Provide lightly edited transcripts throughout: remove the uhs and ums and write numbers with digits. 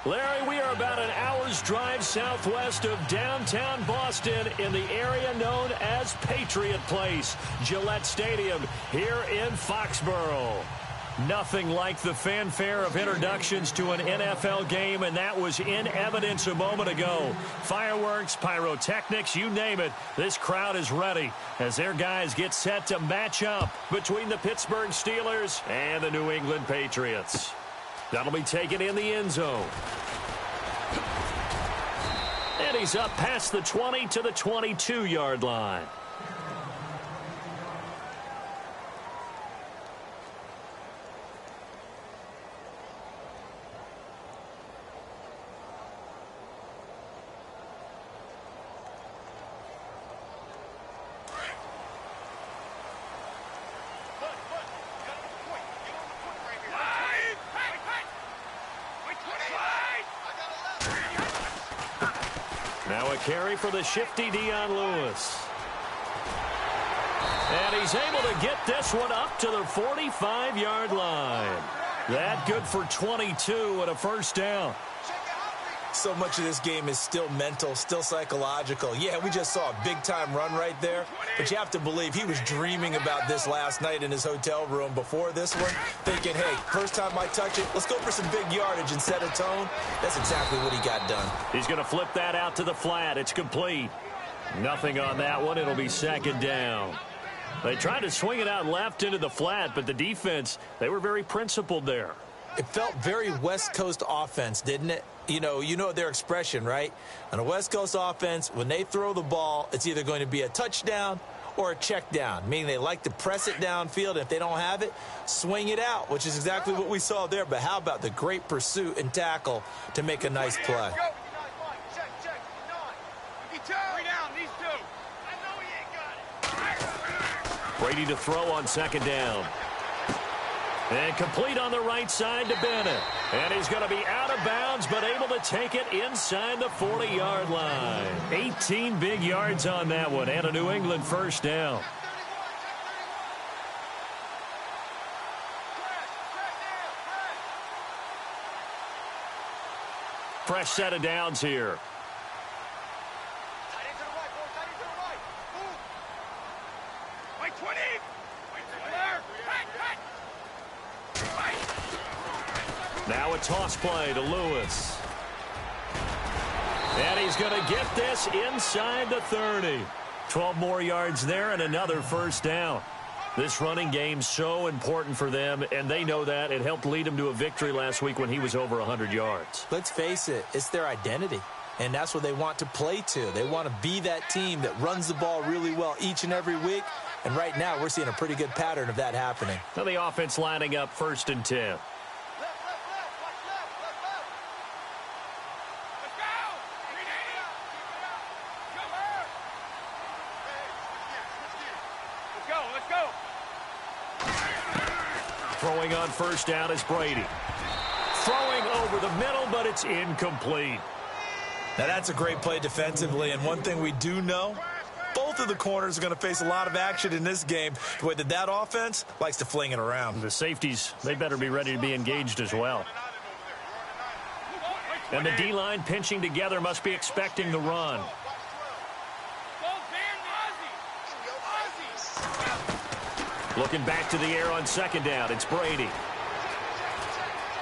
Larry, we are about an hour's drive southwest of downtown Boston in the area known as Patriot Place, Gillette Stadium, here in Foxborough. Nothing like the fanfare of introductions to an NFL game, and that was in evidence a moment ago. Fireworks, pyrotechnics, you name it, this crowd is ready as their guys get set to match up between the Pittsburgh Steelers and the New England Patriots. That'll be taken in the end zone. And he's up past the 20 to the 22-yard line. Now a carry for the shifty Dion Lewis. And he's able to get this one up to the 45-yard line. That good for 22 and a first down. So much of this game is still mental, still psychological. Yeah, we just saw a big-time run right there, but you have to believe he was dreaming about this last night in his hotel room before this one, thinking, hey, first time I touch it, let's go for some big yardage and set a tone. That's exactly what he got done. He's going to flip that out to the flat. It's complete. Nothing on that one. It'll be second down. They tried to swing it out left into the flat, but the defense, they were very principled there. It felt very West Coast offense, didn't it? You know their expression, right? On a West Coast offense, when they throw the ball, it's either going to be a touchdown or a check down, meaning they like to press it downfield. And if they don't have it, swing it out, which is exactly what we saw there. But how about the great pursuit and tackle to make a nice play? Brady to throw on second down. And complete on the right side to Bennett. And he's going to be out of bounds, but able to take it inside the 40-yard line. 18 big yards on that one, and a New England first down. Fresh set of downs here. Now a toss play to Lewis. And he's going to get this inside the 30. 12 more yards there and another first down. This running game's so important for them, and they know that. It helped lead them to a victory last week when he was over 100 yards. Let's face it, it's their identity, and that's what they want to play to. They want to be that team that runs the ball really well each and every week, and right now we're seeing a pretty good pattern of that happening. Now the offense lining up 1st and 10. Throwing on first down is Brady. Throwing over the middle, but it's incomplete. Now that's a great play defensively, and one thing we do know, both of the corners are going to face a lot of action in this game. The way that offense likes to fling it around. The safeties, they better be ready to be engaged as well. And the D-line pinching together must be expecting the run. Looking back to the air on second down, it's Brady.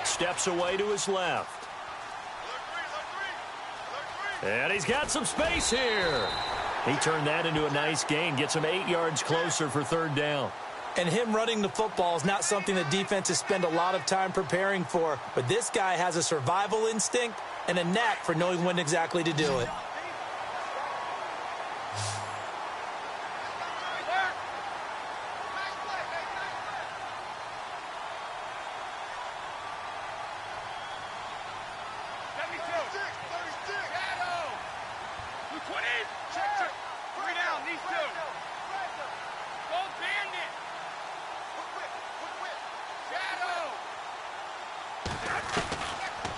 Steps away to his left. And he's got some space here. He turned that into a nice gain, gets him 8 yards closer for third down. And him running the football is not something the defenses spend a lot of time preparing for, but this guy has a survival instinct and a knack for knowing when exactly to do it.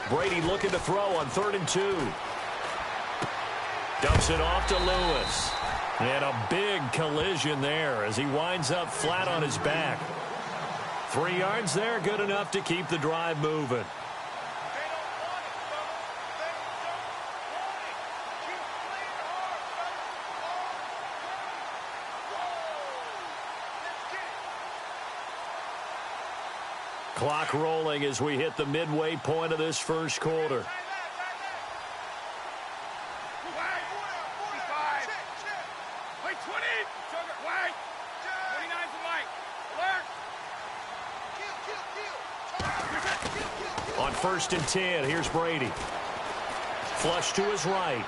Brady looking to throw on 3rd and 2. Dumps it off to Lewis. And a big collision there as he winds up flat on his back. 3 yards there, good enough to keep the drive moving. Clock rolling as we hit the midway point of this first quarter. On 1st and 10, here's Brady. Flush to his right.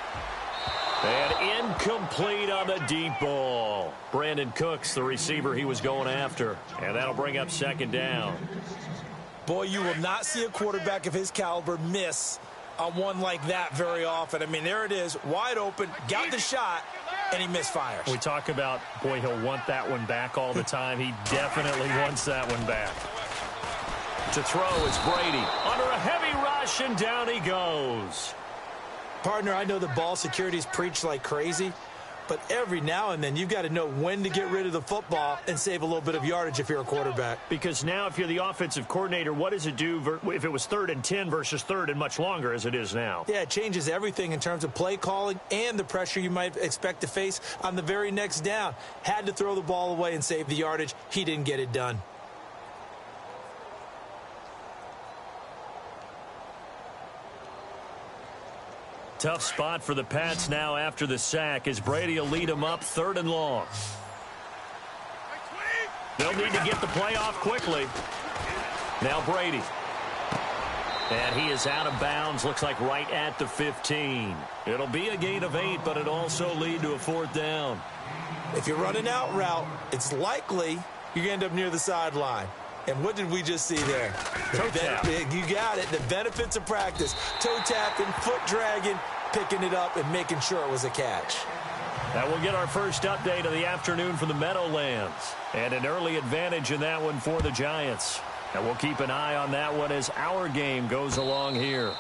And incomplete on the deep ball. Brandon Cooks, the receiver he was going after. And that'll bring up 2nd down. Boy, you will not see a quarterback of his caliber miss on one like that very often. I mean, there it is, wide open, got the shot, and he misfires. We talk about, boy, he'll want that one back all the time. He definitely wants that one back. To throw is Brady. Under a heavy rush, and down he goes. Partner, I know the ball security's preached like crazy, but every now and then you've got to know when to get rid of the football and save a little bit of yardage if you're a quarterback. Because now if you're the offensive coordinator, what does it do if it was 3rd and 10 versus 3rd and much longer as it is now? Yeah, it changes everything in terms of play calling and the pressure you might expect to face on the very next down. Had to throw the ball away and save the yardage. He didn't get it done. Tough spot for the Pats now after the sack as Brady will lead them up 3rd and long. They'll need to get the play off quickly. Now Brady. And he is out of bounds, looks like right at the 15. It'll be a gain of 8, but it'll also lead to a 4th down. If you're running out route, it's likely you're going to end up near the sideline. And what did we just see there? Toe tap. You got it. The benefits of practice. Toe tapping, foot dragging, picking it up, and making sure it was a catch. That will get our first update of the afternoon from the Meadowlands. And an early advantage in that one for the Giants. And we'll keep an eye on that one as our game goes along here.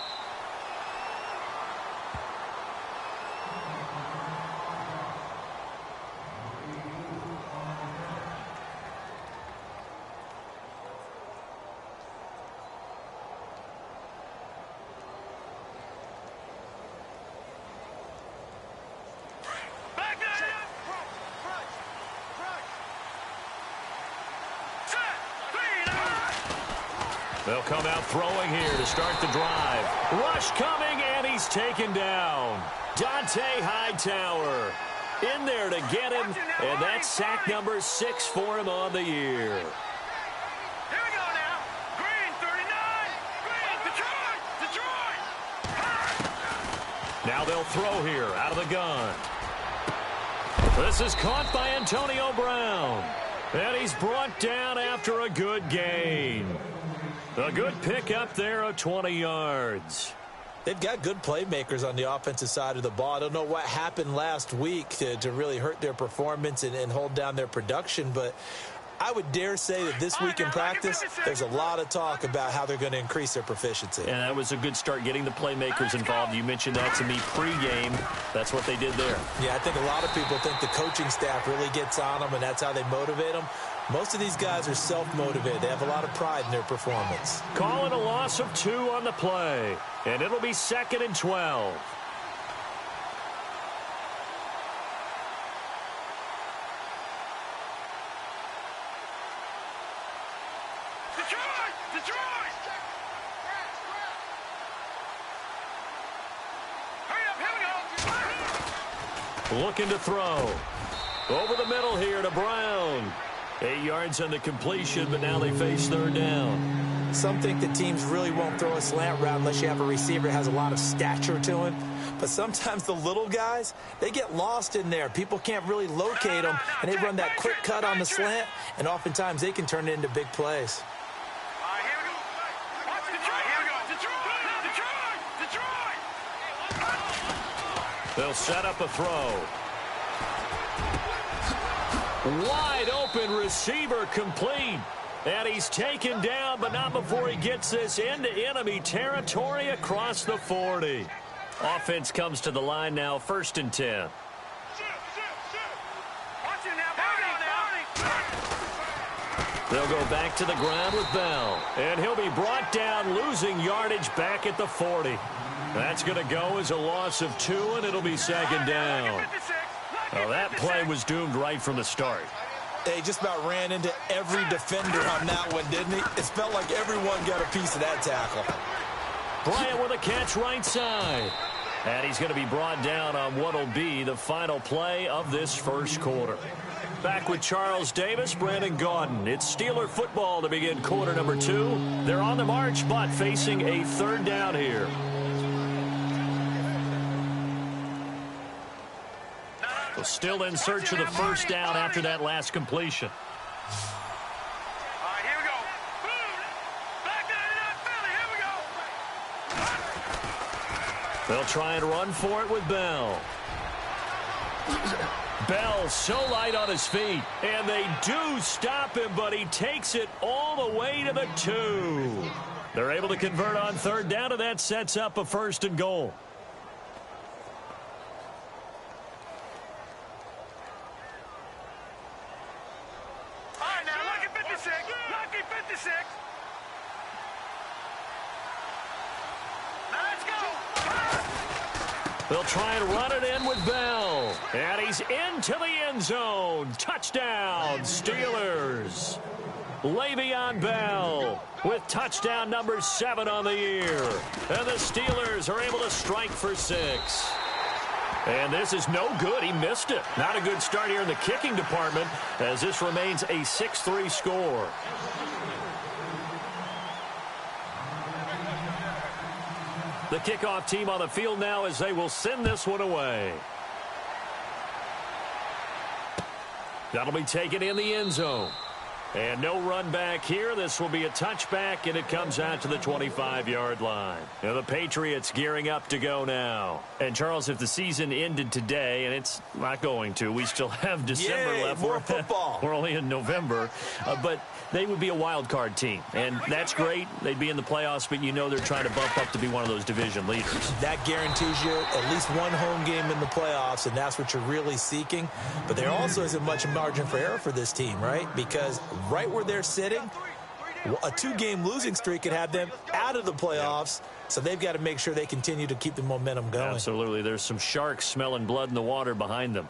They'll come out throwing here to start the drive. Rush coming, and he's taken down. Dante Hightower in there to get him, and that's sack number 6 for him on the year. Here we go now. Green, 39. Green, Detroit. Now they'll throw here out of the gun. This is caught by Antonio Brown. And he's brought down after a good gain. A good pick up there of 20 yards. They've got good playmakers on the offensive side of the ball. I don't know what happened last week to really hurt their performance and hold down their production, but I would dare say that this week in practice, there's a lot of talk about how they're going to increase their proficiency. And that was a good start, getting the playmakers involved. You mentioned that to me pregame. That's what they did there. Yeah, I think a lot of people think the coaching staff really gets on them, and that's how they motivate them. Most of these guys are self-motivated. They have a lot of pride in their performance. Calling a loss of 2 on the play, and it'll be 2nd and 12. Detroit! Hurry up, here we go. Looking to throw. Over the middle here to Brown. 8 yards on the completion, but now they face 3rd down. Some think that teams really won't throw a slant route unless you have a receiver that has a lot of stature to him. But sometimes the little guys, they get lost in there. People can't really locate them, and they run that quick cut on the slant, and oftentimes they can turn it into big plays. They'll set up a throw. Wide open receiver complete. And he's taken down, but not before he gets this into enemy territory across the 40. Offense comes to the line now, 1st and 10. They'll go back to the ground with Bell. And he'll be brought down, losing yardage back at the 40. That's going to go as a loss of 2, and it'll be 2nd down. Well, that play was doomed right from the start. They just about ran into every defender on that one, didn't he? It felt like everyone got a piece of that tackle. Bryant with a catch right side. And he's going to be brought down on what will be the final play of this first quarter. Back with Charles Davis, Brandon Gaudin. It's Steeler football to begin quarter number 2. They're on the march, but facing a third down here. So still in search of the first down after that last completion. All right, here we go. Back down, Philly. Here we go. They'll try and run for it with Bell. Bell so light on his feet, and they do stop him, but he takes it all the way to the 2. They're able to convert on third down, and that sets up a 1st and goal. All right, now, lucky 56. Lucky 56. Now, let's go. They'll try and run it in with Bell. And he's into the end zone. Touchdown, Steelers. Le'Veon Bell with touchdown number 7 on the year. And the Steelers are able to strike for 6. And this is no good. He missed it. Not a good start here in the kicking department as this remains a 6-3 score. The kickoff team on the field now as they will send this one away. That'll be taken in the end zone. And no run back here. This will be a touchback, and it comes out to the 25-yard line. Now the Patriots gearing up to go now. And, Charles, if the season ended today, and it's not going to, we still have December left. More football. We're only in November. But they would be a wild card team. And that's great. They'd be in the playoffs, but you know they're trying to bump up to be one of those division leaders. That guarantees you at least one home game in the playoffs, and that's what you're really seeking. But there also isn't much margin for error for this team, right? Because right where they're sitting, a 2-game losing streak could have them out of the playoffs, so they've got to make sure they continue to keep the momentum going. Absolutely. There's some sharks smelling blood in the water behind them.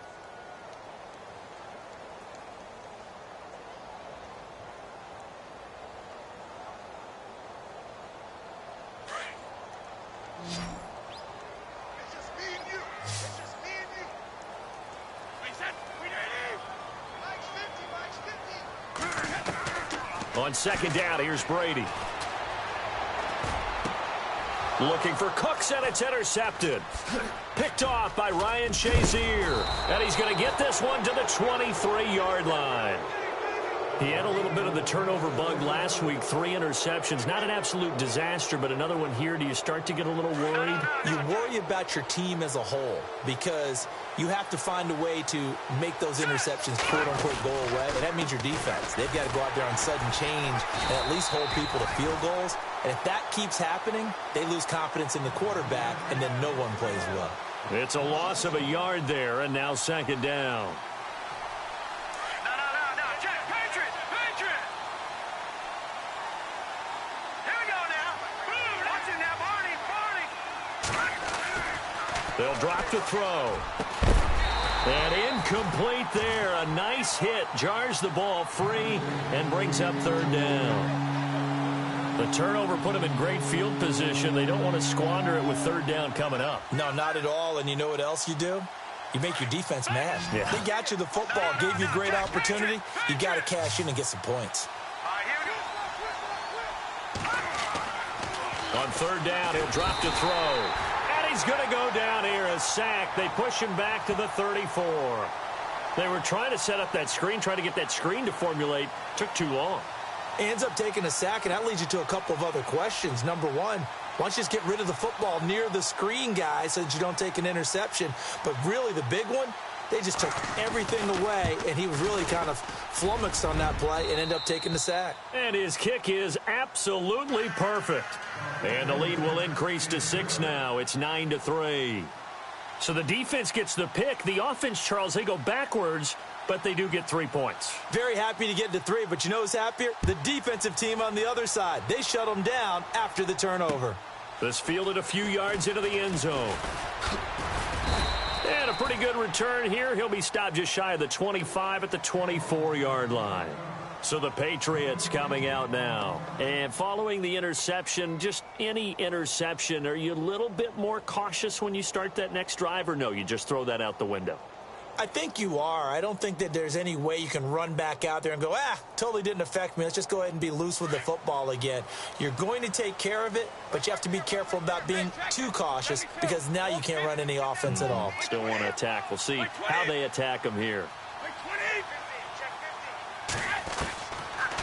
On second down, here's Brady. Looking for Cooks, and it's intercepted. Picked off by Ryan Shazier. And he's going to get this one to the 23-yard line. He had a little bit of the turnover bug last week. 3 interceptions. Not an absolute disaster, but another one here. Do you start to get a little worried? You worry about your team as a whole because you have to find a way to make those interceptions, quote-unquote, go away. And that means your defense. They've got to go out there on sudden change and at least hold people to field goals. And if that keeps happening, they lose confidence in the quarterback, and then no one plays well. It's a loss of a yard there, and now second down. They'll drop to throw. And incomplete there. A nice hit. Jars the ball free and brings up third down. The turnover put them in great field position. They don't want to squander it with third down coming up. No, not at all. And you know what else you do? You make your defense mad. Yeah. They got you the football, gave you a great opportunity. You got to cash in and get some points. On third down, he'll drop to throw. He's going to go down here, a sack. They push him back to the 34. They were trying to set up that screen, trying to get that screen to formulate. Took too long. Ends up taking a sack, and that leads you to a couple of other questions. Number one, why don't you just get rid of the football near the screen guy so that you don't take an interception? But really the big one, they just took everything away, and he was really kind of flummoxed on that play and ended up taking the sack. And his kick is absolutely perfect. And the lead will increase to 6 now. It's 9-3. So the defense gets the pick. The offense, Charles, they go backwards, but they do get 3 points. Very happy to get to 3, but you know who's happier? The defensive team on the other side. They shut them down after the turnover. This fielded a few yards into the end zone. And a pretty good return here. He'll be stopped just shy of the 25 at the 24-yard line. So the Patriots coming out now. And following the interception, just any interception, are you a little bit more cautious when you start that next drive, or no, you just throw that out the window? I think you are. I don't think that there's any way you can run back out there and go, totally didn't affect me. Let's just go ahead and be loose with the football again. You're going to take care of it, but you have to be careful about being too cautious because now you can't run any offense at all. Still want to attack. We'll see how they attack him here.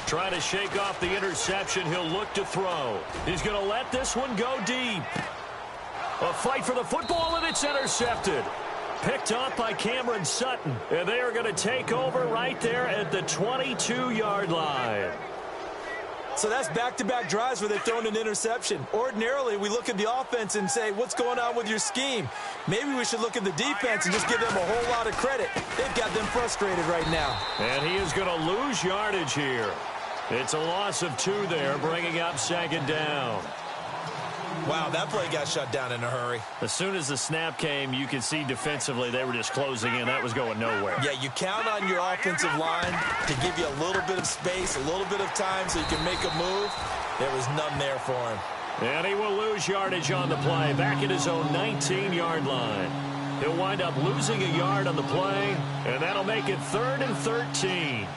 Trying to shake off the interception. He'll look to throw. He's going to let this one go deep. A fight for the football, and it's intercepted. Picked off by Cameron Sutton. And they are going to take over right there at the 22-yard line. So that's back-to-back drives where they've thrown an interception. Ordinarily, we look at the offense and say, what's going on with your scheme? Maybe we should look at the defense and just give them a whole lot of credit. They've got them frustrated right now. And he is going to lose yardage here. It's a loss of 2 there, bringing up second down. Wow, that play got shut down in a hurry. As soon as the snap came, you could see defensively they were just closing in. That was going nowhere. Yeah, you count on your offensive line to give you a little bit of space, a little bit of time so you can make a move. There was none there for him. And he will lose yardage on the play, back at his own 19-yard line. He'll wind up losing a yard on the play, and that'll make it 3rd and 13.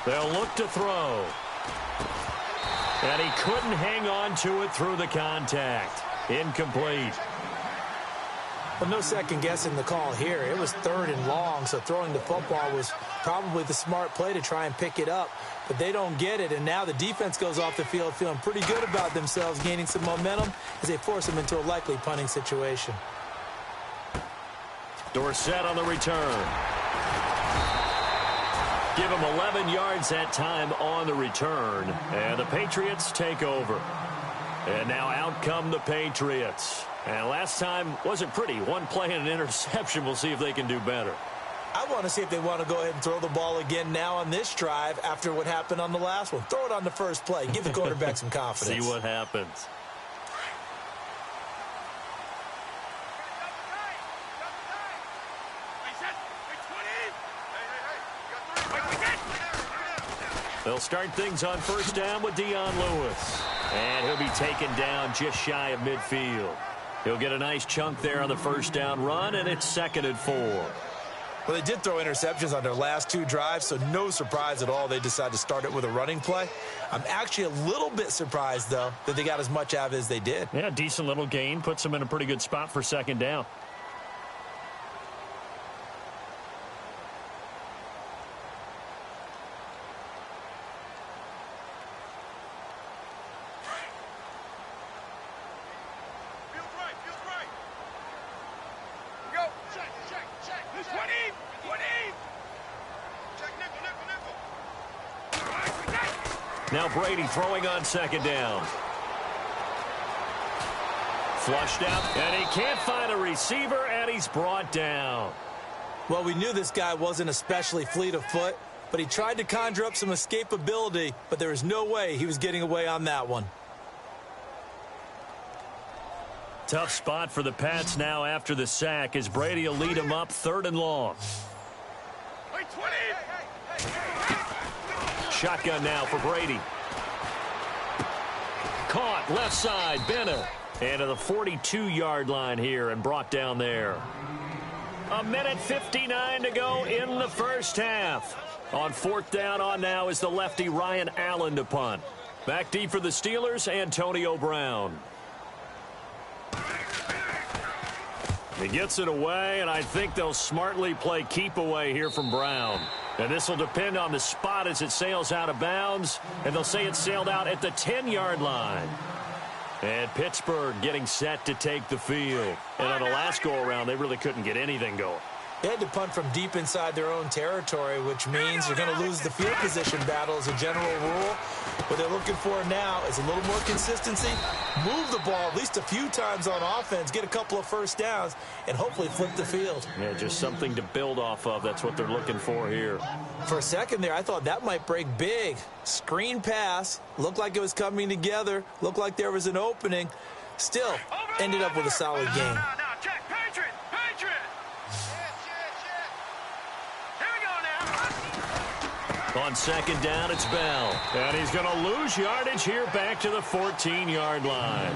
They'll look to throw. And he couldn't hang on to it through the contact. Incomplete. Well, no second guessing the call here. It was 3rd and long, so throwing the football was probably the smart play to try and pick it up. But they don't get it, and now the defense goes off the field feeling pretty good about themselves, gaining some momentum as they force them into a likely punting situation. Dorsett on the return. Give him 11 yards that time on the return. And the Patriots take over. And now out come the Patriots. And last time wasn't pretty. One play and an interception. We'll see if they can do better. I want to see if they want to go ahead and throw the ball again now on this drive after what happened on the last one. Throw it on the first play. Give the quarterback some confidence. See what happens. They'll start things on first down with Dion Lewis. And he'll be taken down just shy of midfield. He'll get a nice chunk there on the first down run, and it's 2nd and 4. Well, they did throw interceptions on their last 2 drives, so no surprise at all they decided to start it with a running play. I'm actually a little bit surprised, though, that they got as much out of it as they did. Yeah, decent little gain. Puts them in a pretty good spot for second down. Now Brady throwing on second down. Flushed out, and he can't find a receiver, and he's brought down. Well, we knew this guy wasn't especially fleet of foot, but he tried to conjure up some escapability, but there was no way he was getting away on that one. Tough spot for the Pats now after the sack as Brady will lead him up 3rd and long. Shotgun now for Brady. Caught left side, Bennett. And to the 42-yard line here and brought down there. 1:59 to go in the first half. On 4th down on now is the lefty Ryan Allen to punt. Back deep for the Steelers, Antonio Brown. He gets it away, and I think they'll smartly play keep away here from Brown. And this will depend on the spot as it sails out of bounds. And they'll say it sailed out at the 10-yard line. And Pittsburgh getting set to take the field. And on the last go-around, they really couldn't get anything going. They had to punt from deep inside their own territory, which means they're going to lose the field position battle as a general rule. What they're looking for now is a little more consistency, move the ball at least a few times on offense, get a couple of first downs, and hopefully flip the field. Yeah, just something to build off of. That's what they're looking for here. For a second there, I thought that might break big. Screen pass, looked like it was coming together, looked like there was an opening. Still, ended up with a solid game. Now, check. Patriot! Patriot! Here we go now. On second down, it's Bell. And he's going to lose yardage here back to the 14-yard line.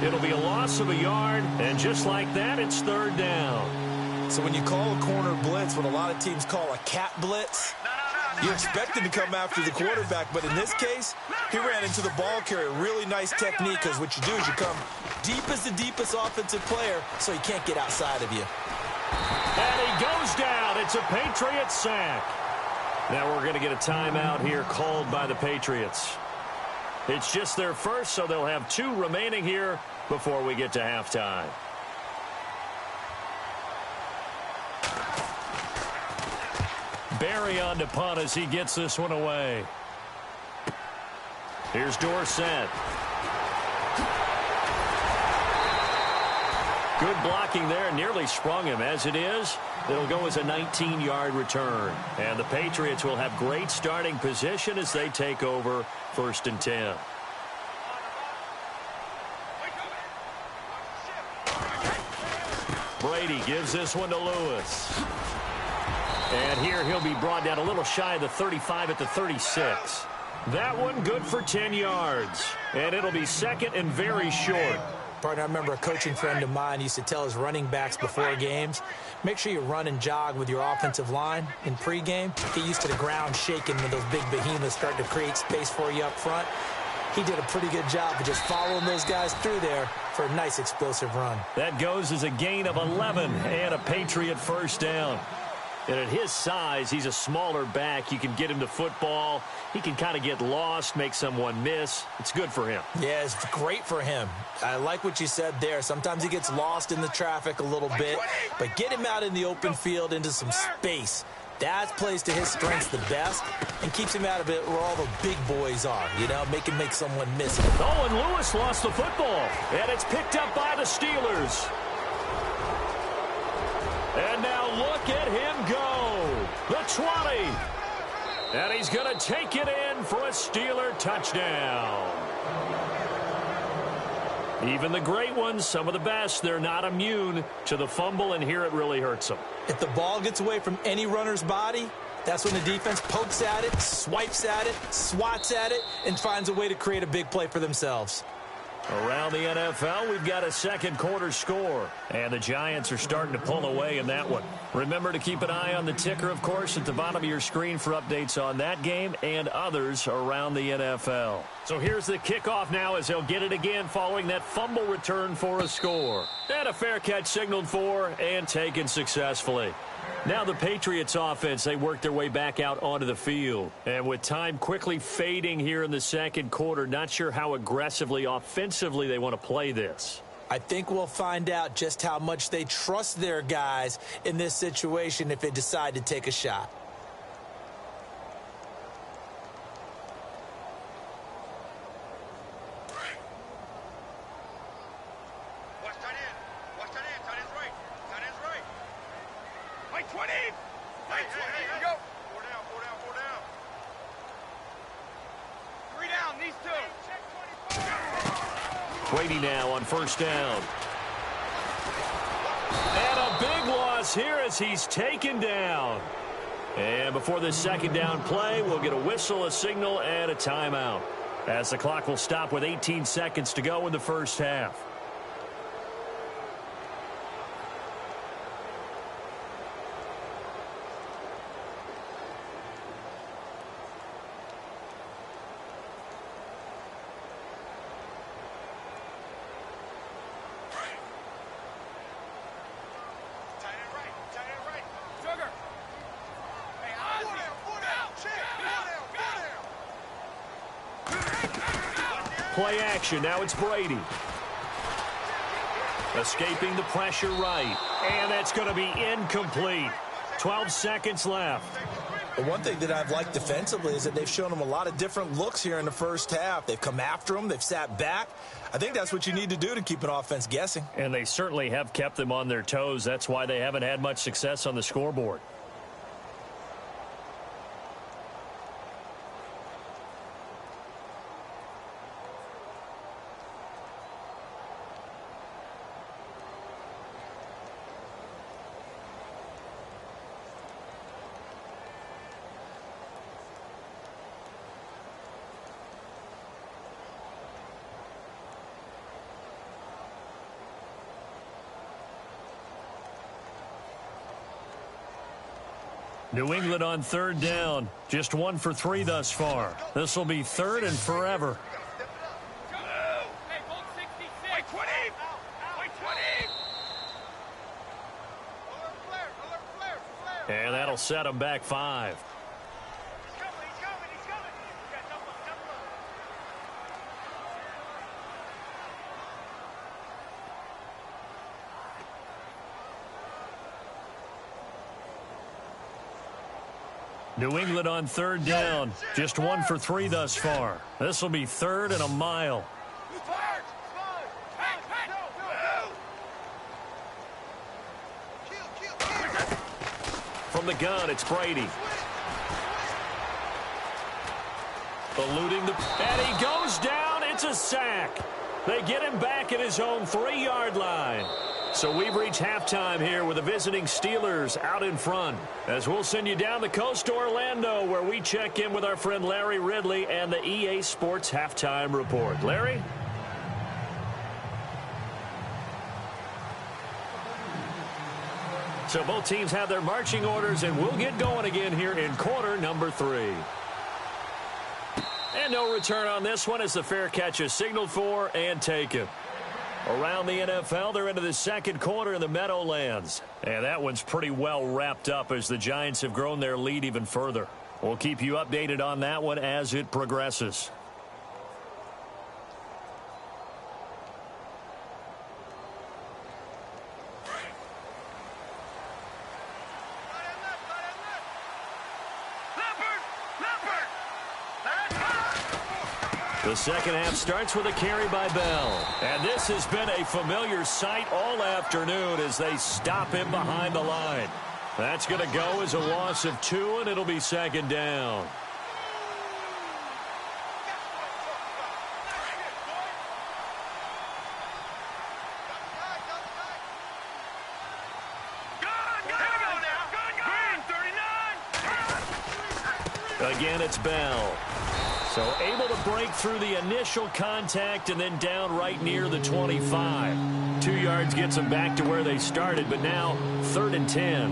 It'll be a loss of a yard, and just like that, it's third down. So when you call a corner blitz, what a lot of teams call a cat blitz, you expect him to come after the quarterback, but in this case, he ran into the ball carrier. Really nice technique, because what you do is you come deep as the deepest offensive player, so he can't get outside of you. And he goes down. It's a Patriot sack. Now we're going to get a timeout here called by the Patriots. It's just their first, so they'll have 2 remaining here before we get to halftime. Barry on to punt as he gets this one away. Here's Dorsett. Good blocking there, nearly sprung him. As it is, it'll go as a 19-yard return. And the Patriots will have great starting position as they take over 1st and 10. Brady gives this one to Lewis. And here he'll be brought down a little shy of the 35 at the 36. That one good for 10 yards. And it'll be second and very short. Partner, I remember a coaching friend of mine used to tell his running backs before games, make sure you run and jog with your offensive line in pregame. Get used to the ground shaking when those big behemoths start to create space for you up front. He did a pretty good job of just following those guys through there for a nice explosive run. That goes as a gain of 11 and a Patriot first down. And at his size, he's a smaller back. You can get him to football. He can kind of get lost, make someone miss. It's good for him. Yeah, it's great for him. I like what you said there. Sometimes he gets lost in the traffic a little bit, but get him out in the open field into some space. That plays to his strengths the best and keeps him out of it where all the big boys are, you know, make someone miss it. Oh, and Lewis lost the football, and it's picked up by the Steelers. And now look at him go. The 20. And he's going to take it in for a Steeler touchdown. Even the great ones, some of the best, they're not immune to the fumble, and here it really hurts them. If the ball gets away from any runner's body, that's when the defense pokes at it, swipes at it, swats at it, and finds a way to create a big play for themselves. Around the NFL, we've got a second quarter score, and the Giants are starting to pull away in that one. Remember to keep an eye on the ticker, of course, at the bottom of your screen for updates on that game and others around the NFL. So here's the kickoff now as they'll get it again following that fumble return for a score. And a fair catch signaled for and taken successfully. Now the Patriots offense, they work their way back out onto the field. And with time quickly fading here in the second quarter, not sure how aggressively, offensively they want to play this. I think we'll find out just how much they trust their guys in this situation if they decide to take a shot. Watch tight end. Watch tight end. Tight end's right. Tight end's right. Right 20. Right 20. Here we go. 4 down, 4 down, 4 down. 3 down, these 2. Brady now on first down. And a big loss here as he's taken down. And before this second down play, we'll get a whistle, a signal, and a timeout, as the clock will stop with 18 seconds to go in the first half. Play action. Now it's Brady. Escaping the pressure right. And that's going to be incomplete. 12 seconds left. The one thing that I've liked defensively is that they've shown them a lot of different looks here in the first half. They've come after them. They've sat back. I think that's what you need to do to keep an offense guessing. And they certainly have kept them on their toes. That's why they haven't had much success on the scoreboard. New England on third down. Just 1 for 3 thus far. This will be third and forever. And that'll set them back 5. New England on third down. Just 1 for 3 thus far. This will be third and a mile. From the gun, it's Brady. Eluding the... And he goes down. It's a sack. They get him back at his own 3-yard line. So we've reached halftime here with the visiting Steelers out in front. As we'll send you down the coast to Orlando, where we check in with our friend Larry Ridley and the EA Sports Halftime Report. Larry? So both teams have their marching orders, and we'll get going again here in quarter number 3. And no return on this one as the fair catch is signaled for and taken. Around the NFL, they're into the second quarter in the Meadowlands. And that one's pretty well wrapped up as the Giants have grown their lead even further. We'll keep you updated on that one as it progresses. The second half starts with a carry by Bell. And this has been a familiar sight all afternoon as they stop him behind the line. That's going to go as a loss of 2, and it'll be second down. Again, it's Bell. So able to break through the initial contact and then down right near the 25. 2 yards gets them back to where they started, but now 3rd and 10.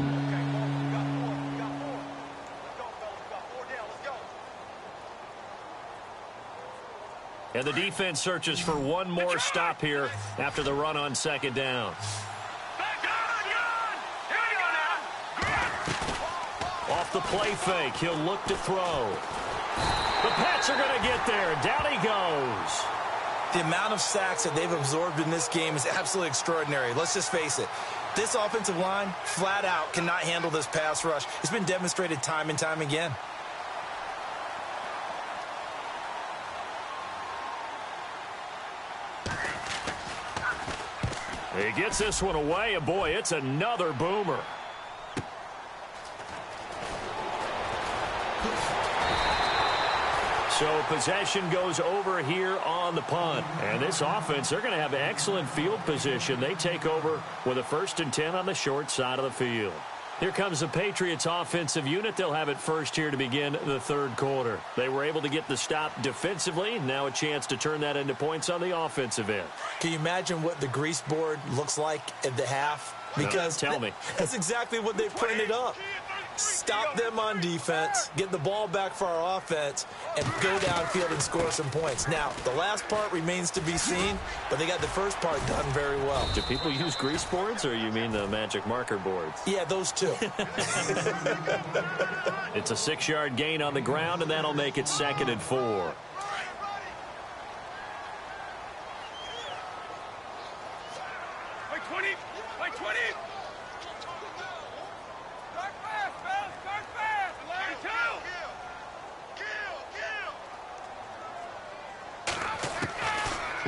And the defense searches for one more stop here after the run on second down. Off the play fake, he'll look to throw. The Pats are going to get there. Down he goes. The amount of sacks that they've absorbed in this game is absolutely extraordinary. Let's just face it. This offensive line, flat out, cannot handle this pass rush. It's been demonstrated time and time again. He gets this one away, and boy, it's another boomer. So possession goes over here on the punt. And this offense, they're going to have excellent field position. They take over with a 1st and 10 on the short side of the field. Here comes the Patriots offensive unit. They'll have it first here to begin the third quarter. They were able to get the stop defensively. Now a chance to turn that into points on the offensive end. Can you imagine what the grease board looks like at the half? Because no, tell me. That's exactly what they printed up. Stop them on defense, get the ball back for our offense, and go downfield and score some points. Now, the last part remains to be seen, but they got the first part done very well. Do people use grease boards, or you mean the magic marker boards? Yeah, those two. It's a 6-yard gain on the ground, and that'll make it 2nd and 4.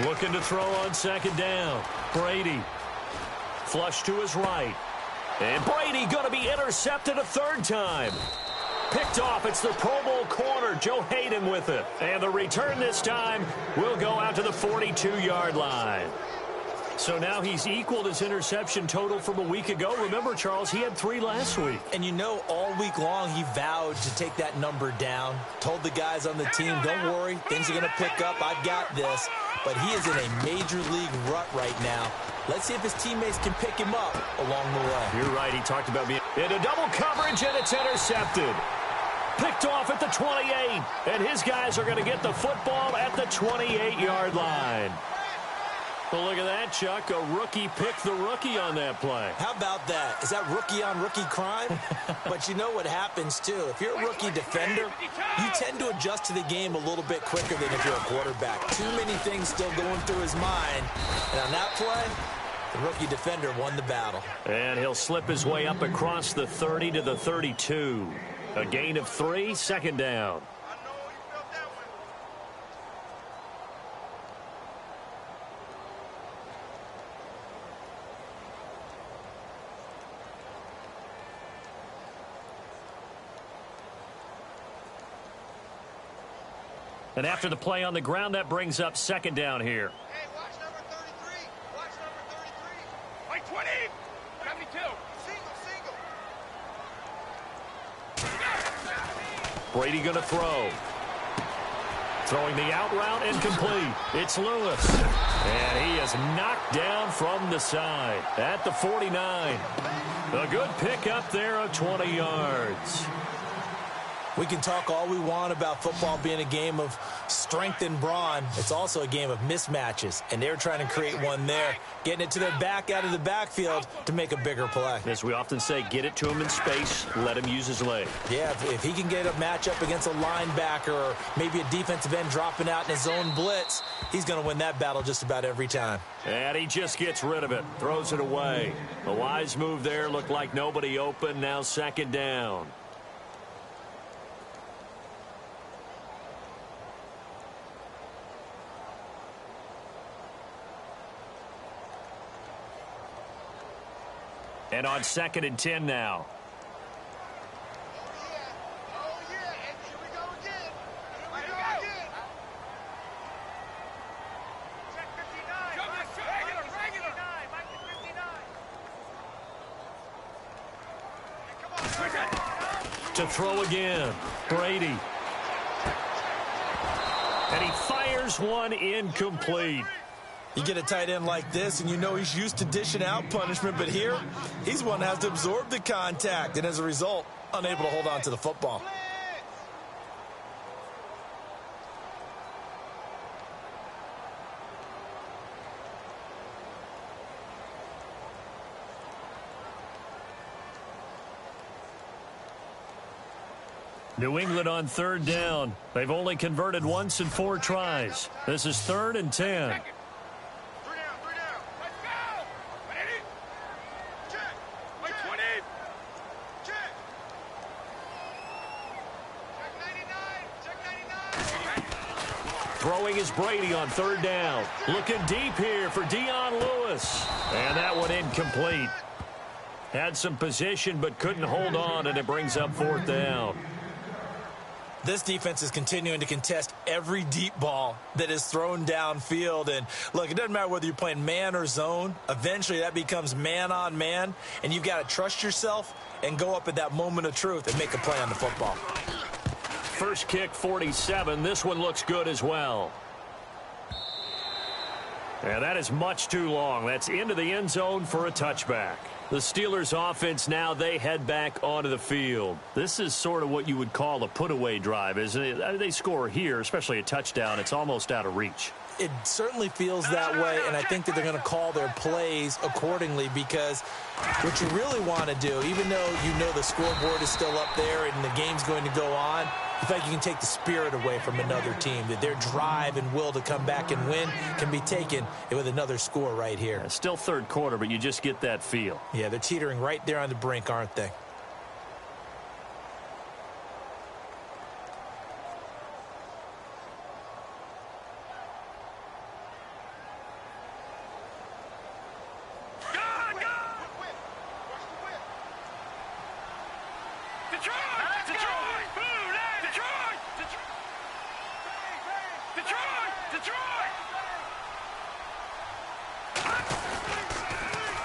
Looking to throw on second down. Brady. Flush to his right. And Brady going to be intercepted a third time. Picked off. It's the Pro Bowl corner, Joe Hayden, with it. And the return this time will go out to the 42-yard line. So now he's equaled his interception total from a week ago. Remember, Charles, he had 3 last week. And you know, all week long he vowed to take that number down. Told the guys on the team, don't worry, things are going to pick up. I've got this. But he is in a major league rut right now. Let's see if his teammates can pick him up along the way. You're right. He talked about being in a double coverage, and it's intercepted. Picked off at the 28. And his guys are going to get the football at the 28-yard line. Well, look at that, Chuck. A rookie picked the rookie on that play. How about that? Is that rookie-on-rookie crime? But you know what happens, too. If you're a rookie defender, you tend to adjust to the game a little bit quicker than if you're a quarterback. Too many things still going through his mind. And on that play, the rookie defender won the battle. And he'll slip his way up across the 30 to the 32. A gain of 3, second down. And after the play on the ground, that brings up second down here. Hey, watch number 33. Watch number 33. Like 20. 72. Single. Brady going to throw. Throwing the out route, incomplete. It's Lewis. And he is knocked down from the side at the 49. A good pickup there of 20 yards. We can talk all we want about football being a game of strength and brawn. It's also a game of mismatches, and they're trying to create one there, getting it to their back out of the backfield to make a bigger play. As we often say, get it to him in space, let him use his leg. Yeah, if he can get a matchup against a linebacker or maybe a defensive end dropping out in his own blitz, he's going to win that battle just about every time. And he just gets rid of it, throws it away. A wise move there, looked like nobody open, now second down. And on 2nd and 10 now. Oh, yeah. And here we go again. Here we go again. Check 59. Regular. Mike 59. Come on. To throw again. Brady. And he fires one incomplete. You get a tight end like this, and you know he's used to dishing out punishment, but here, he's one that has to absorb the contact, and as a result, unable to hold on to the football. New England on 3rd down. They've only converted once in 4 tries. This is 3rd and 10. Throwing is Brady on 3rd down. Looking deep here for Dion Lewis. And that one incomplete. Had some position but couldn't hold on, and it brings up 4th down. This defense is continuing to contest every deep ball that is thrown downfield. And look, it doesn't matter whether you're playing man or zone. Eventually that becomes man on man, and you've got to trust yourself and go up at that moment of truth and make a play on the football. First kick, 47. This one looks good as well. And that is much too long. That's into the end zone for a touchback. The Steelers offense now, they head back onto the field. This is sort of what you would call a put-away drive, isn't it? They score here, especially a touchdown. It's almost out of reach. It certainly feels that way, and I think that they're going to call their plays accordingly, because what you really want to do, even though you know the scoreboard is still up there and the game's going to go on, in fact, you can take the spirit away from another team, that their drive and will to come back and win can be taken with another score right here. Still 3rd quarter, but you just get that feel. Yeah, they're teetering right there on the brink, aren't they?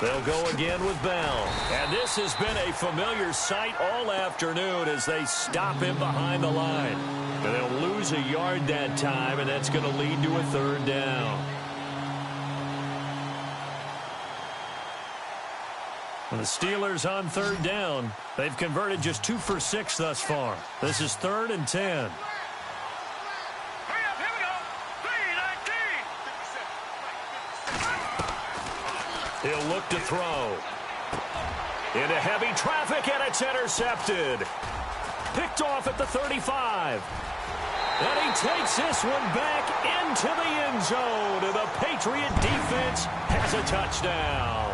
They'll go again with Bell. And this has been a familiar sight all afternoon as they stop him behind the line. And they'll lose a yard that time, and that's going to lead to a third down. And the Steelers on third down. They've converted just 2 for 6 thus far. This is 3rd and 10. He'll look to throw. Into heavy traffic, and it's intercepted. Picked off at the 35. And he takes this one back into the end zone. And the Patriot defense has a touchdown.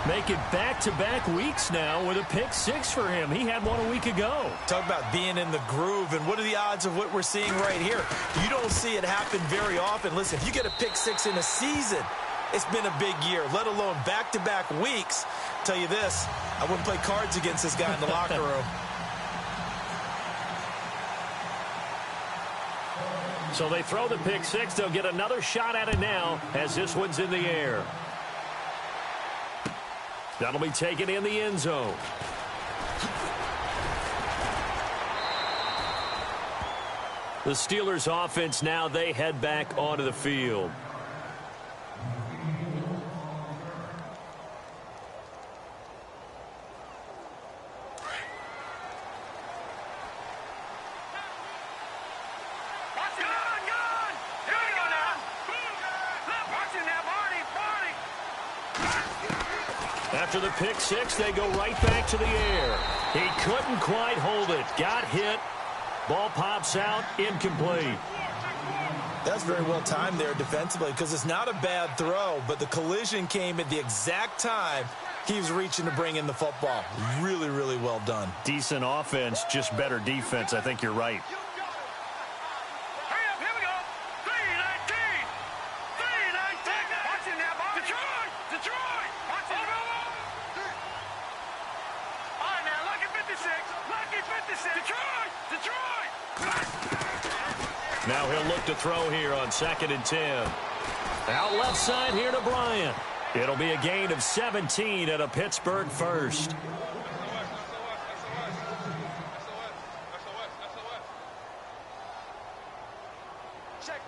Make it back-to-back weeks now with a pick 6 for him. He had one a week ago. Talk about being in the groove, and what are the odds of what we're seeing right here? You don't see it happen very often. Listen, if you get a pick 6 in a season, it's been a big year, let alone back-to-back weeks. Tell you this, I wouldn't play cards against this guy in the locker room. So they throw the pick 6. They'll get another shot at it now as this one's in the air. That'll be taken in the end zone. The Steelers offense now, they head back onto the field. After the pick 6, they go right back to the air. He couldn't quite hold it. Got hit. Ball pops out. Incomplete. That's very well timed there defensively because it's not a bad throw, but the collision came at the exact time he was reaching to bring in the football. Really, really well done. Decent offense, just better defense. I think you're right. Now he'll look to throw here on 2nd and 10. Out left side here to Bryant. It'll be a gain of 17 and a Pittsburgh first. Check.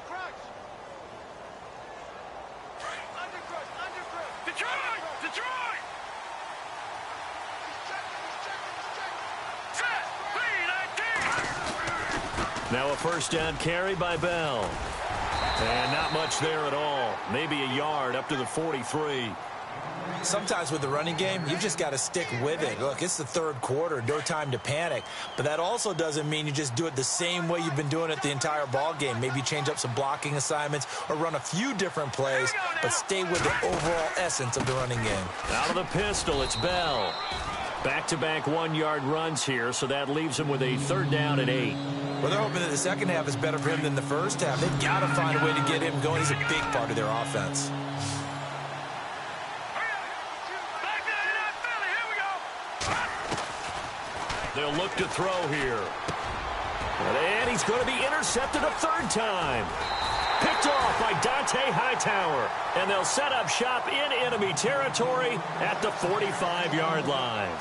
Crunch. Under crunch. Detroit! Now a first down carry by Bell. And not much there at all. Maybe a yard up to the 43. Sometimes with the running game, you just got to stick with it. Look, it's the 3rd quarter, no time to panic. But that also doesn't mean you just do it the same way you've been doing it the entire ball game. Maybe change up some blocking assignments or run a few different plays, but stay with the overall essence of the running game. Out of the pistol, it's Bell. Back-to-back 1-yard runs here, so that leaves him with a 3rd down and 8. Well, they're hoping that the second half is better for him than the first half. They've got to find a way to get him going. He's a big part of their offense. They'll look to throw here. And he's going to be intercepted a 3rd time. Picked off by Dante Hightower. And they'll set up shop in enemy territory at the 45-yard line.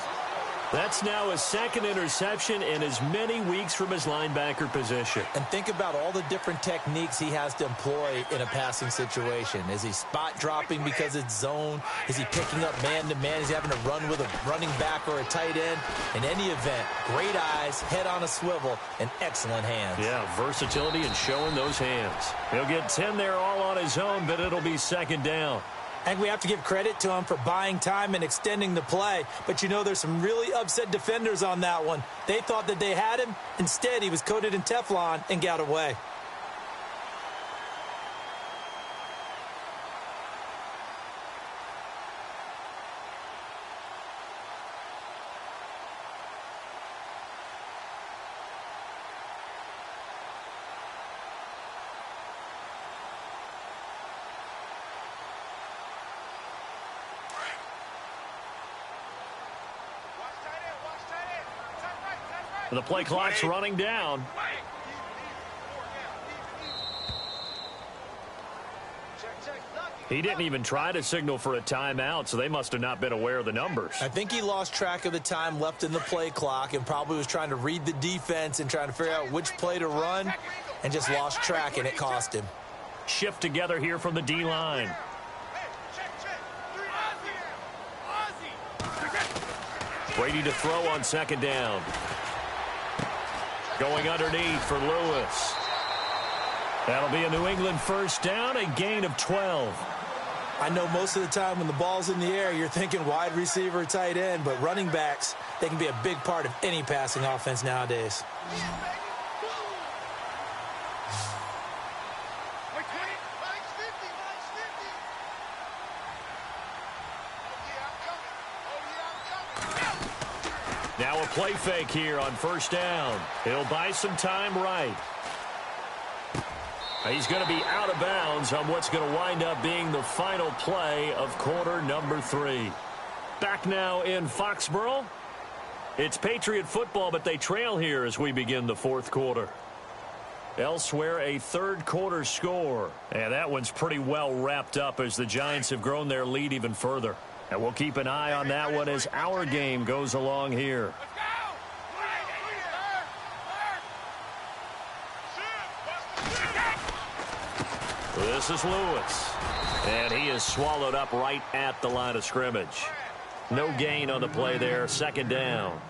That's now his 2nd interception in as many weeks from his linebacker position. And think about all the different techniques he has to employ in a passing situation. Is he spot dropping because it's zone? Is he picking up man-to-man? Is he having to run with a running back or a tight end? In any event, great eyes, head on a swivel, and excellent hands. Yeah, versatility and showing those hands. He'll get 10 there all on his own, but it'll be 2nd down. I think we have to give credit to him for buying time and extending the play. But, you know, there's some really upset defenders on that one. They thought that they had him. Instead, he was coated in Teflon and got away. The play clock's running down. He didn't even try to signal for a timeout, so they must have not been aware of the numbers. I think he lost track of the time left in the play clock and probably was trying to read the defense and trying to figure out which play to run and just lost track, and it cost him. Shift together here from the D-line. Brady to throw on second down. Going underneath for Lewis. That'll be a New England first down, a gain of 12. I know most of the time when the ball's in the air, you're thinking wide receiver, tight end, but running backs, they can be a big part of any passing offense nowadays. Now a play fake here on first down. He'll buy some time right. He's going to be out of bounds on what's going to wind up being the final play of quarter number 3. Back now in Foxborough. It's Patriot football, but they trail here as we begin the fourth quarter. Elsewhere, a third quarter score. And that one's pretty well wrapped up as the Giants have grown their lead even further. And we'll keep an eye on that one as our game goes along here. This is Lewis. And he is swallowed up right at the line of scrimmage. No gain on the play there. Second down.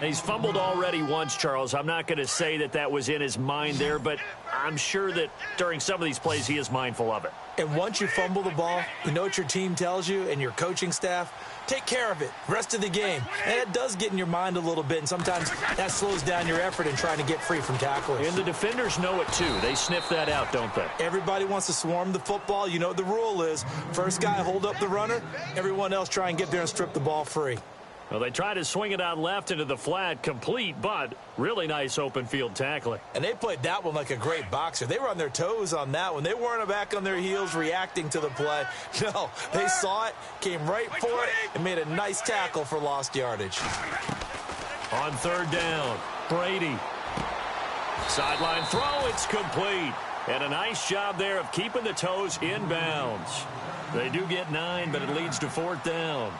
He's fumbled already once, Charles. I'm not going to say that that was in his mind there, but I'm sure that during some of these plays he is mindful of it. And once you fumble the ball, you know what your team tells you and your coaching staff? Take care of it. Rest of the game. And it does get in your mind a little bit, and sometimes that slows down your effort in trying to get free from tacklers. And the defenders know it, too. They sniff that out, don't they? Everybody wants to swarm the football. You know what the rule is. First guy hold up the runner. Everyone else try and get there and strip the ball free. Well, they try to swing it out left into the flat, complete, but really nice open field tackling. And they played that one like a great boxer. They were on their toes on that one. They weren't back on their heels reacting to the play. No, they saw it, came right for it, and made a nice tackle for lost yardage. On third down, Brady. Sideline throw, it's complete. And a nice job there of keeping the toes inbounds. They do get 9, but it leads to fourth down.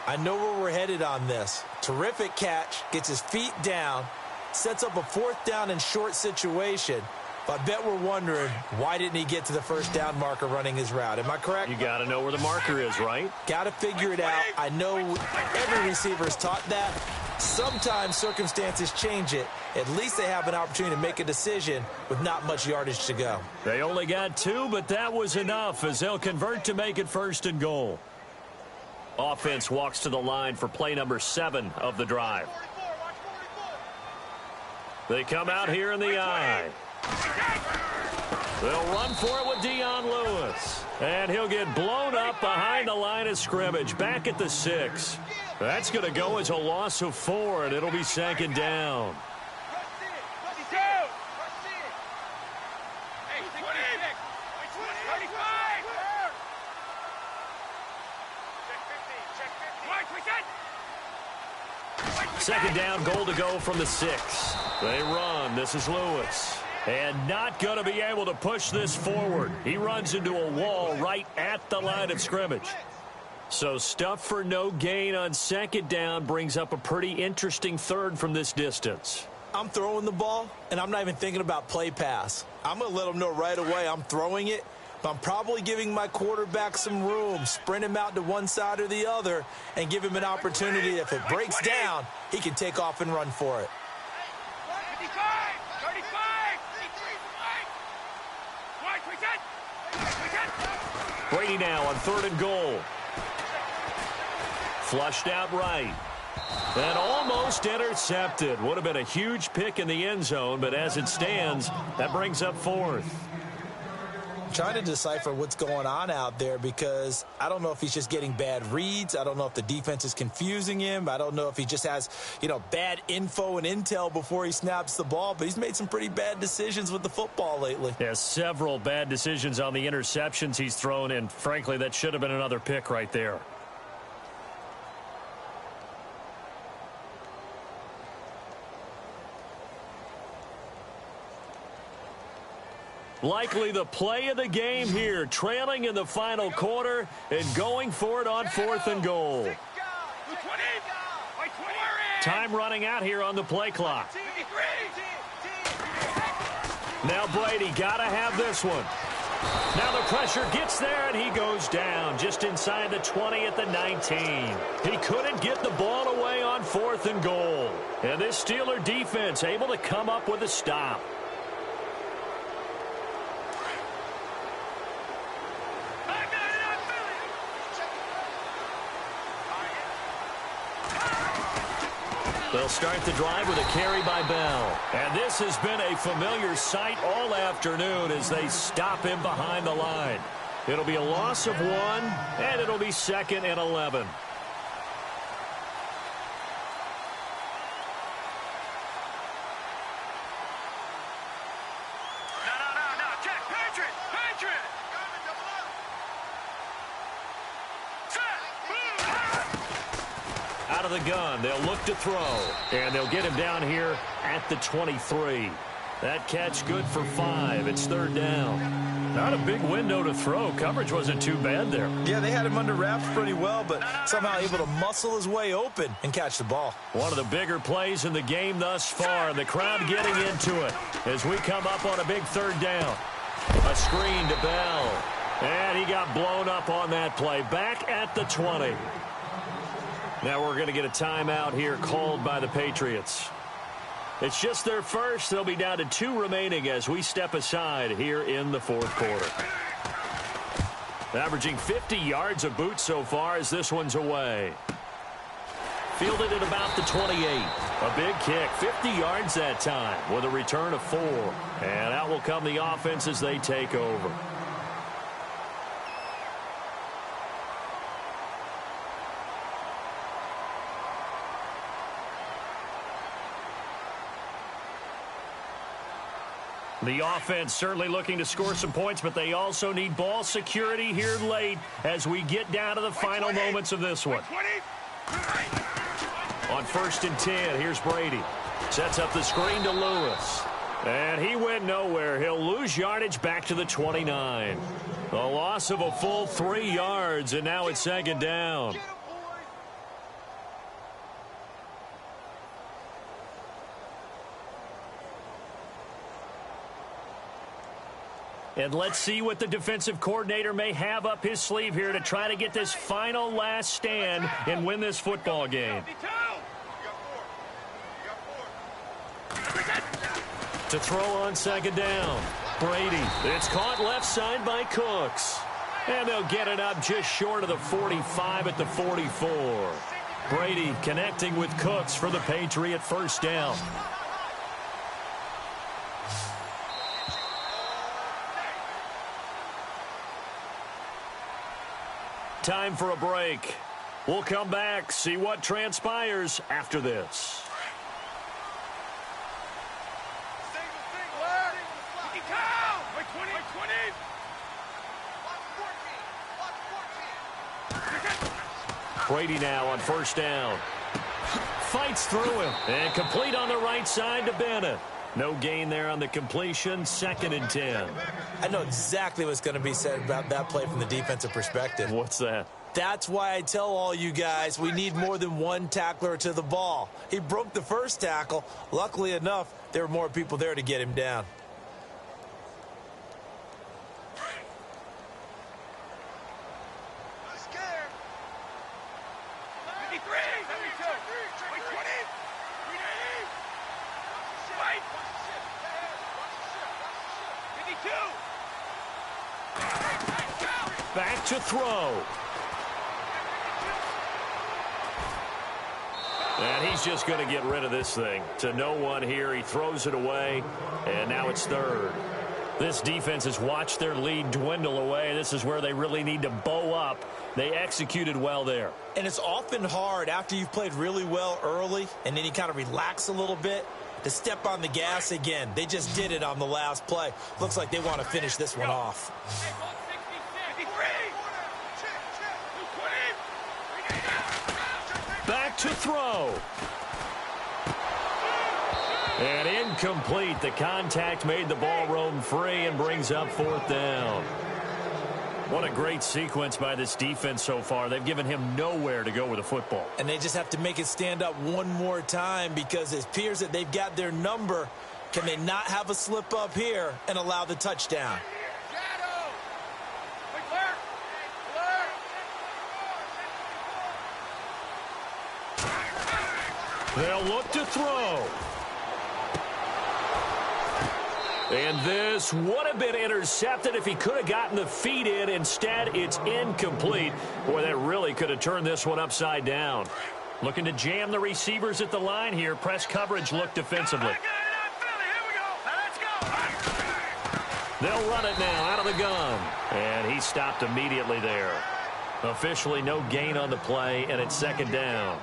I know where we're headed on this. Terrific catch, gets his feet down, sets up a fourth down and short situation. But I bet we're wondering, why didn't he get to the first down marker running his route? Am I correct? You got to know where the marker is, right? Got to figure it out. I know every receiver is taught that. Sometimes circumstances change it. At least they have an opportunity to make a decision with not much yardage to go. They only got 2, but that was enough as they'll convert to make it first and goal. Offense walks to the line for play number 7 of the drive. They come out here in the I. They'll run for it with Dion Lewis. And he'll get blown up behind the line of scrimmage, back at the 6. That's going to go as a loss of 4, and it'll be second down. Second down, goal to go from the 6. They run. This is Lewis. And not going to be able to push this forward. He runs into a wall right at the line of scrimmage. So stuff for no gain on second down brings up a pretty interesting third from this distance. I'm throwing the ball, and I'm not even thinking about play pass. I'm going to let them know right away I'm throwing it. But I'm probably giving my quarterback some room, sprint him out to one side or the other, and give him an opportunity. If it breaks down, he can take off and run for it. Brady now on third and goal. Flushed out right. And almost intercepted. Would have been a huge pick in the end zone, but as it stands, that brings up fourth. Trying to decipher what's going on out there because I don't know if he's just getting bad reads. I don't know if the defense is confusing him. I don't know if he just has, bad info and intel before he snaps the ball, but he's made some pretty bad decisions with the football lately. Yeah, several bad decisions on the interceptions he's thrown, and frankly, that should have been another pick right there. Likely the play of the game here, trailing in the final quarter and going for it on 4th and goal. Time running out here on the play clock. Now Brady got to have this one. Now the pressure gets there, and he goes down just inside the 20 at the 19. He couldn't get the ball away on 4th and goal. And this Steeler defense able to come up with a stop. They'll start the drive with a carry by Bell. And this has been a familiar sight all afternoon as they stop him behind the line. It'll be a loss of 1, and it'll be 2nd and 11. Out of the gun, they'll look to throw, and they'll get him down here at the 23. That catch good for 5. It's 3rd down. Not a big window to throw. Coverage wasn't too bad there. Yeah, they had him under wraps pretty well, but somehow able to muscle his way open and catch the ball. One of the bigger plays in the game thus far, and the crowd getting into it as we come up on a big 3rd down. A screen to Bell, and he got blown up on that play. Back at the 20. Now we're going to get a timeout here called by the Patriots. It's just their first. They'll be down to 2 remaining as we step aside here in the 4th quarter. Averaging 50 yards a boot so far as this one's away. Fielded at about the 28. A big kick, 50 yards that time with a return of 4. And out will come the offense as they take over. The offense certainly looking to score some points, but they also need ball security here late as we get down to the final moments of this one. On 1st and 10, here's Brady. Sets up the screen to Lewis. And he went nowhere. He'll lose yardage back to the 29. A loss of a full 3 yards, and now it's 2nd down. And let's see what the defensive coordinator may have up his sleeve here to try to get this final last stand and win this football game. To throw on 2nd down. Brady. It's caught left side by Cooks. And they'll get it up just short of the 45 at the 44. Brady connecting with Cooks for the Patriot 1st down. Time for a break. We'll come back, see what transpires after this. Brady now on 1st down. Fights through him and complete on the right side to Bennett. No gain there on the completion. 2nd and 10. I know exactly what's going to be said about that play from the defensive perspective. What's that? That's why I tell all you guys we need more than one tackler to the ball. He broke the first tackle. Luckily enough, there were more people there to get him down. Back to throw. And he's just going to get rid of this thing. To no one here. He throws it away, and now it's 3rd. This defense has watched their lead dwindle away. This is where they really need to bow up. They executed well there. And it's often hard after you've played really well early and then you kind of relax a little bit to step on the gas again. They just did it on the last play. Looks like they want to finish this one off. Back to throw. And incomplete. The contact made the ball roam free and brings up 4th down. What a great sequence by this defense so far. They've given him nowhere to go with the football. And they just have to make it stand up one more time because it appears that they've got their number. Can they not have a slip up here and allow the touchdown? They'll look to throw. And this would have been intercepted if he could have gotten the feet in. Instead, it's incomplete. Boy, that really could have turned this one upside down. Looking to jam the receivers at the line here. Press coverage look defensively. They'll run it now out of the gun. And he stopped immediately there. Officially no gain on the play, and it's 2nd down.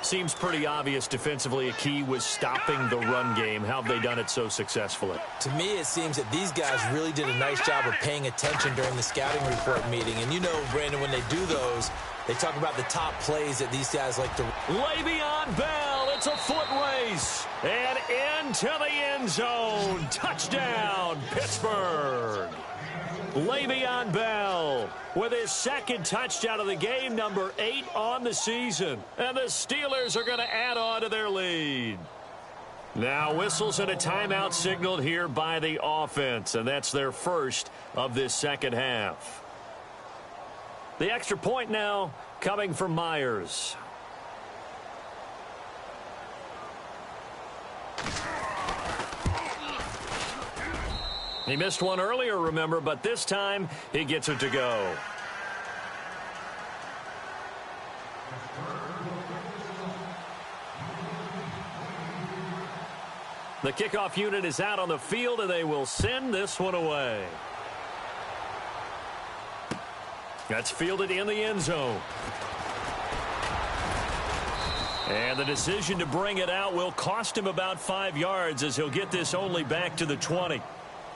Seems pretty obvious defensively a key was stopping the run game. How have they done it so successfully? To me, it seems that these guys really did a nice job of paying attention during the scouting report meeting. And you know, Brandon, when they do those, they talk about the top plays that these guys like to. Le'Veon Bell, it's a foot race. And into the end zone. Touchdown, Pittsburgh. Le'Veon Bell with his 2nd touchdown of the game, number 8 on the season. And the Steelers are going to add on to their lead. Now whistles and a timeout signaled here by the offense, and that's their first of this 2nd half. The extra point now coming from Myers. He missed one earlier, remember, but this time he gets it to go. The kickoff unit is out on the field, and they will send this one away. That's fielded in the end zone. And the decision to bring it out will cost him about 5 yards as he'll get this only back to the 20.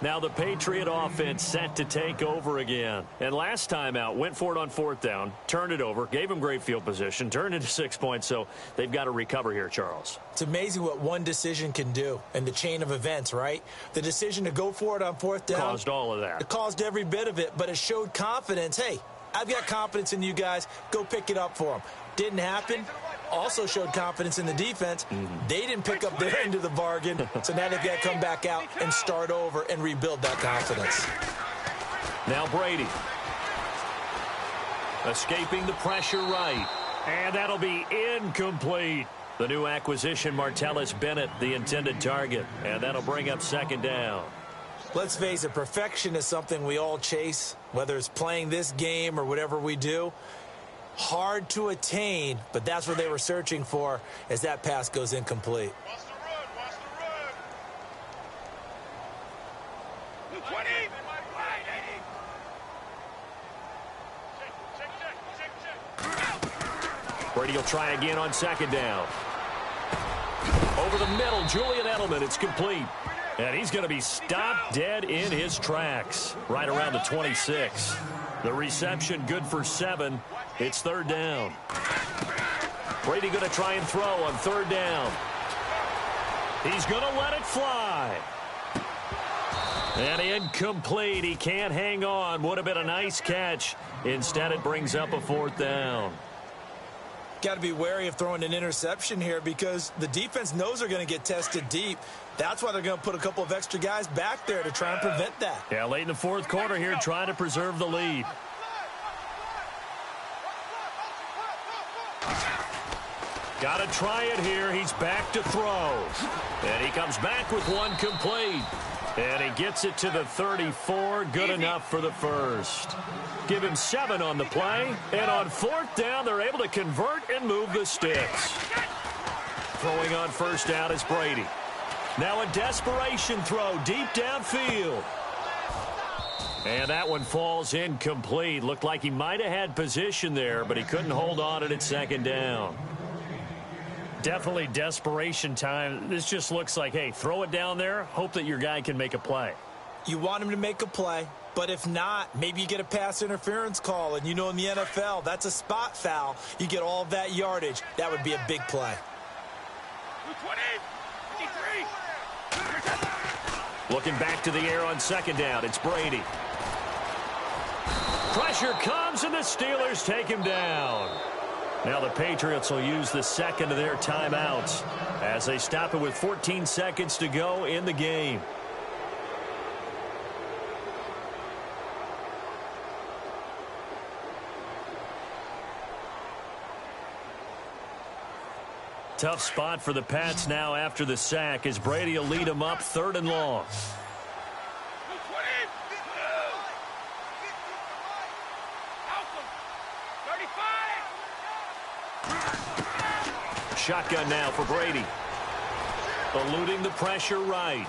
Now the Patriot offense set to take over again. And last time out, went for it on 4th down, turned it over, gave him great field position, turned into 6 points, so they've got to recover here, Charles. It's amazing what one decision can do in the chain of events, right? The decision to go for it on 4th down. Caused all of that. It caused every bit of it, but it showed confidence. Hey, I've got confidence in you guys. Go pick it up for them. Didn't happen. Also showed confidence in the defense. They didn't pick up their end of the bargain, so now they've got to come back out and start over and rebuild that confidence. Now Brady. Escaping the pressure right. And that'll be incomplete. The new acquisition, Martellus Bennett, the intended target. And that'll bring up 2nd down. Let's face it, perfection is something we all chase, whether it's playing this game or whatever we do. Hard to attain, but that's what they were searching for as that pass goes incomplete. Watch the run, watch the run. 20. Brady will try again on 2nd down. Over the middle, Julian Edelman, it's complete. And he's going to be stopped dead in his tracks, right around the 26. The reception good for 7. It's 3rd down. Brady going to try and throw on 3rd down. He's going to let it fly. And incomplete. He can't hang on. Would have been a nice catch. Instead, it brings up a 4th down. Got to be wary of throwing an interception here because the defense knows they're going to get tested deep. That's why they're going to put a couple of extra guys back there to try and prevent that. Yeah, late in the 4th quarter here, trying to preserve the lead. Got to try it here. He's back to throw. And he comes back with one complete. And he gets it to the 34. Good enough for the first. Give him 7 on the play. And on 4th down, they're able to convert and move the sticks. Throwing on 1st down is Brady. Now a desperation throw deep downfield. And that one falls incomplete. Looked like he might have had position there, but he couldn't hold on at 2nd down. Definitely desperation time. This just looks like, hey, throw it down there, hope that your guy can make a play. You want him to make a play, but if not, maybe you get a pass interference call, and you know in the NFL, that's a spot foul. You get all of that yardage. That would be a big play. 20. Looking back to the air on second down. It's Brady. Pressure comes, and the Steelers take him down. Now the Patriots will use the second of their timeouts as they stop it with 14 seconds to go in the game. Tough spot for the Pats now after the sack as Brady will lead them up 3rd and long. Shotgun now for Brady. Eluding the pressure right.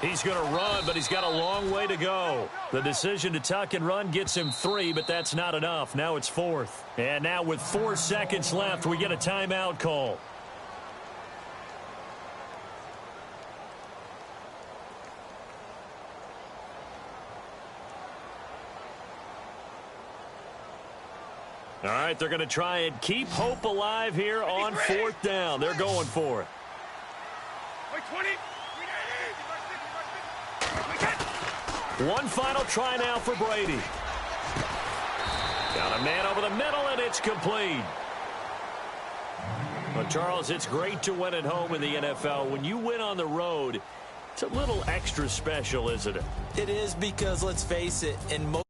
He's going to run, but he's got a long way to go. The decision to tuck and run gets him 3, but that's not enough. Now it's 4th. And now with 4 seconds left, we get a timeout call. All right, they're going to try and keep hope alive here on 4th down. They're going for it. One final try now for Brady. Got a man over the middle, and it's complete. Well, Charles, it's great to win at home in the NFL. When you win on the road, it's a little extra special, isn't it? It is because, let's face it, in most